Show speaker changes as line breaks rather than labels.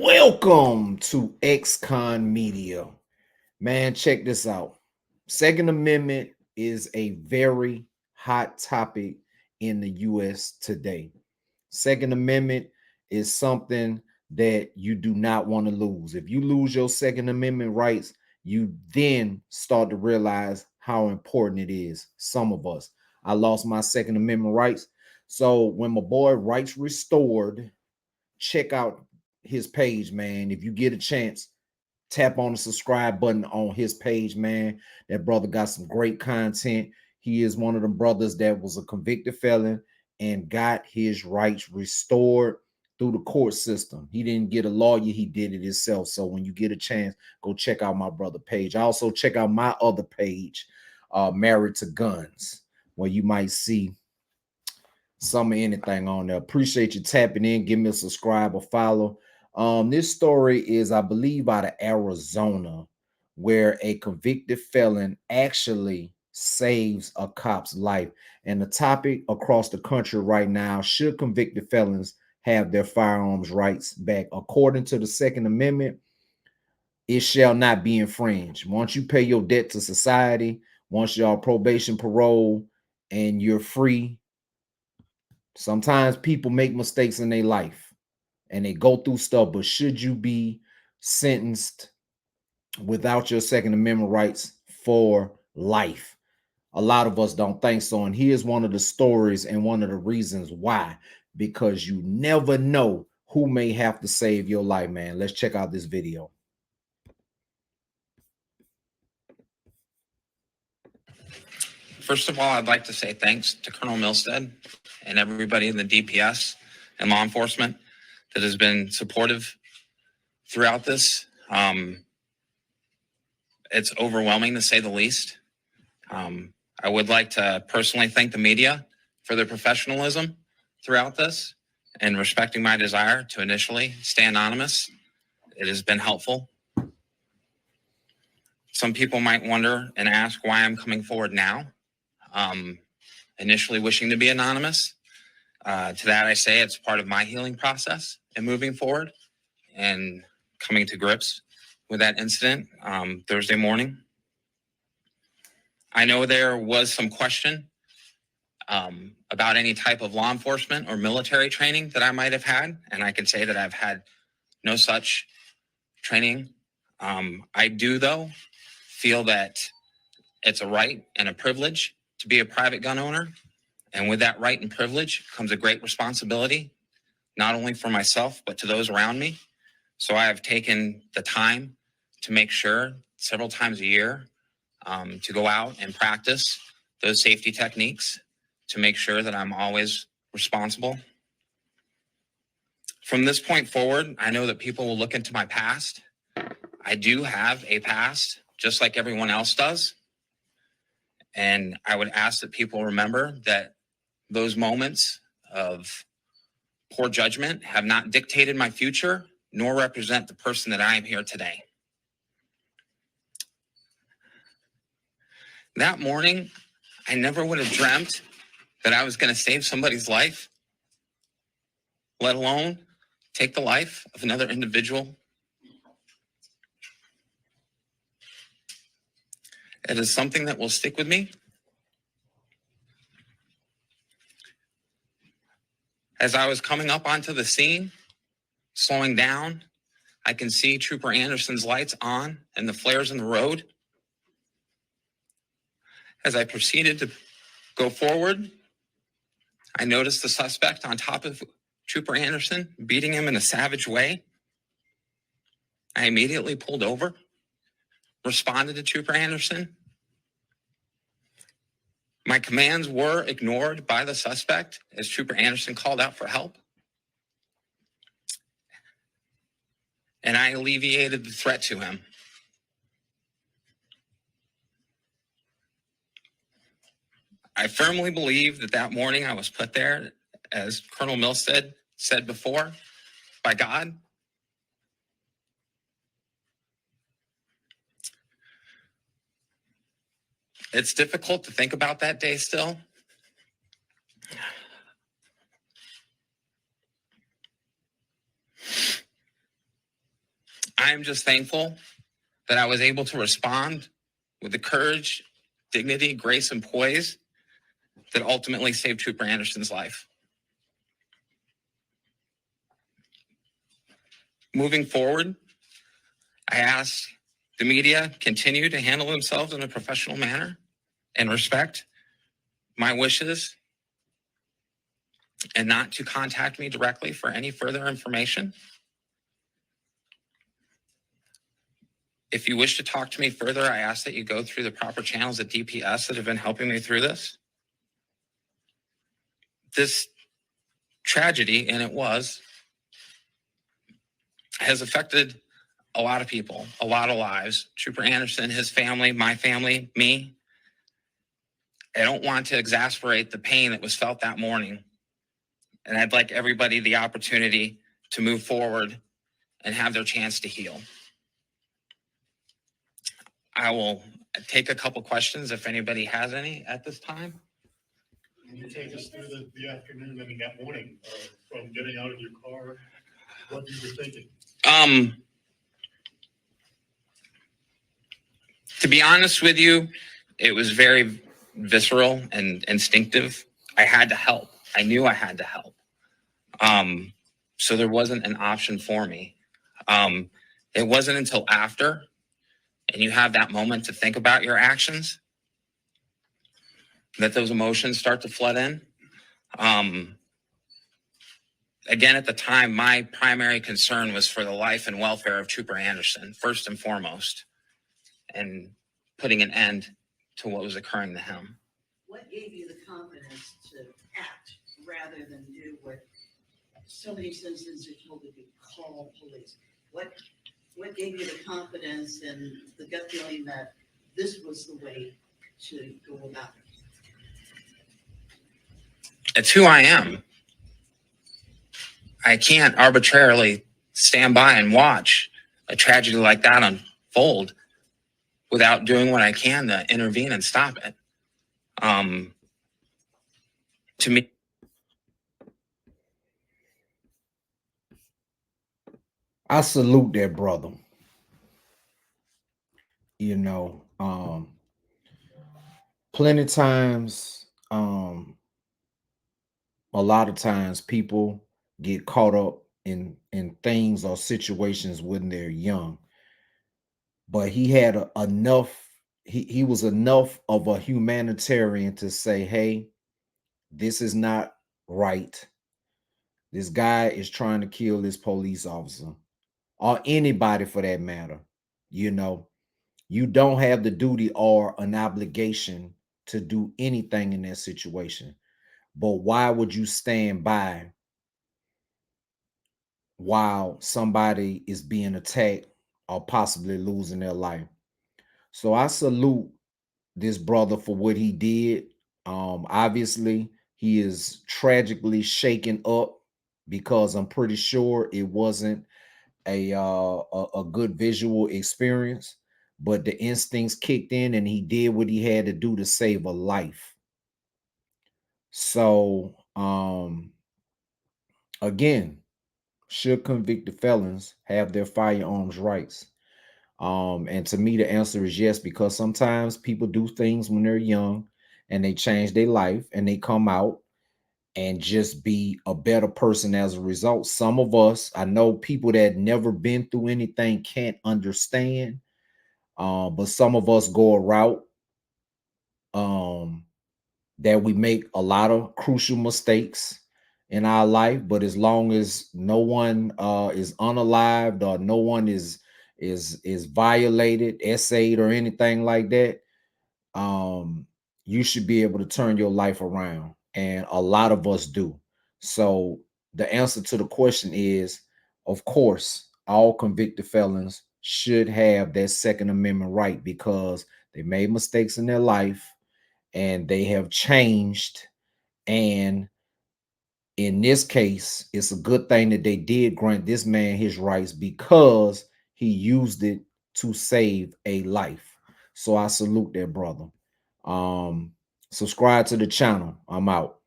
Welcome to XconMedia. Man, check this out. Second Amendment is a very hot topic in the U.S. today. Second Amendment is something that you do not want to lose. If you lose your Second Amendment rights, you then start to realize how important it is. Some of us. I lost my Second Amendment rights. So when my boy Rights Restored, check out his page, man. If you get a chance, tap on the subscribe button on his page, man. That brother got some great content. He is one of the brothers that was a convicted felon and got his rights restored through the court system. He didn't get a lawyer, he did it himself. So when you get a chance, go check out my brother page. Also check out my other page, Married to Guns, where you might see some of anything on there. Appreciate you tapping in. Give me a subscribe or follow. This story is, I believe, out of Arizona, where a convicted felon actually saves a cop's life. And the topic across the country right now: should convicted felons have their firearms rights back? According to the Second Amendment, it shall not be infringed. Once you pay your debt to society, once you're on probation, parole, and you're free. Sometimes people make mistakes in their life and they go through stuff, but should you be sentenced without your Second Amendment rights for life? A lot of us don't think so. And here's one of the stories and one of the reasons why: because you never know who may have to save your life, man. Let's check out this video.
First of all, I'd like to say thanks to Colonel Milstead and everybody in the DPS and law enforcement that has been supportive throughout this. It's overwhelming, to say the least. I would like to personally thank the media for their professionalism throughout this and respecting my desire to initially stay anonymous. It has been helpful. Some people might wonder and ask why I'm coming forward now, initially wishing to be anonymous. To that I say it's part of my healing process and moving forward and coming to grips with that incident Thursday morning. I know there was some question about any type of law enforcement or military training that I might have had, and I can say that I've had no such training. I do, though, feel that it's a right and a privilege to be a private gun owner. And with that right and privilege comes a great responsibility, not only for myself, but to those around me. So I have taken the time to make sure several times a year to go out and practice those safety techniques to make sure that I'm always responsible. From this point forward, I know that people will look into my past. I do have a past, just like everyone else does. And I would ask that people remember that those moments of poor judgment have not dictated my future, nor represent the person that I am here today. That morning, I never would have dreamt that I was going to save somebody's life, let alone take the life of another individual. It is something that will stick with me. As I was coming up onto the scene, slowing down, I can see Trooper Anderson's lights on and the flares in the road. As I proceeded to go forward, I noticed the suspect on top of Trooper Anderson, beating him in a savage way. I immediately pulled over, responded to Trooper Anderson. My commands were ignored by the suspect as Trooper Anderson called out for help. And I alleviated the threat to him. I firmly believe that that morning I was put there, as Colonel Milstead said before, by God. It's difficult to think about that day still. I'm just thankful that I was able to respond with the courage, dignity, grace, and poise that ultimately saved Trooper Anderson's life. Moving forward, I ask the media continue to handle themselves in a professional manner and respect my wishes and not to contact me directly for any further information. If you wish to talk to me further, I ask that you go through the proper channels at DPS that have been helping me through this. This tragedy, and it was, has affected a lot of people, a lot of lives. Trooper Anderson, his family, my family, me. I don't want to exasperate the pain that was felt that morning. And I'd like everybody the opportunity to move forward and have their chance to heal. I will take a couple questions if anybody has any at this time.
Can you take us through the afternoon, I mean, that morning, from getting out of your car, what you were thinking?
To be honest with you, it was very visceral and instinctive. I had to help. I knew I had to help. So there wasn't an option for me. It wasn't until after, and you have that moment to think about your actions, that those emotions start to flood in. Again, at the time, my primary concern was for the life and welfare of Trooper Anderson, first and foremost, and putting an end to what was occurring to him.
What gave you the confidence to act rather than do what so many citizens are told to do, call police? What gave you the confidence and the gut feeling that this was the way to go about it?
It's who I am. I can't arbitrarily stand by and watch a tragedy like that unfold without doing what I can to intervene and stop it. To me,
I salute that brother. You know, plenty times, a lot of times people get caught up in things or situations when they're young. But he had enough, he was enough of a humanitarian to say, hey, this is not right. This guy is trying to kill this police officer or anybody for that matter. You know, you don't have the duty or an obligation to do anything in that situation. But why would you stand by while somebody is being attacked or possibly losing their life? So I salute this brother for what he did. Obviously, he is tragically shaken up because I'm pretty sure it wasn't a good visual experience, but the instincts kicked in and he did what he had to do to save a life. So again, should convicted felons have their firearms rights? And to me, the answer is yes, because sometimes people do things when they're young and they change their life and they come out and just be a better person as a result. Some of us, I know people that never been through anything can't understand, but some of us go a route that we make a lot of crucial mistakes in our life, but as long as no one is unalived or no one is violated, essayed, or anything like that, you should be able to turn your life around, and a lot of us do. So the answer to the question is, of course, all convicted felons should have that Second Amendment right because they made mistakes in their life and they have changed. And in this case, it's a good thing that they did grant this man his rights because he used it to save a life. So I salute that brother. Subscribe to the channel. I'm out.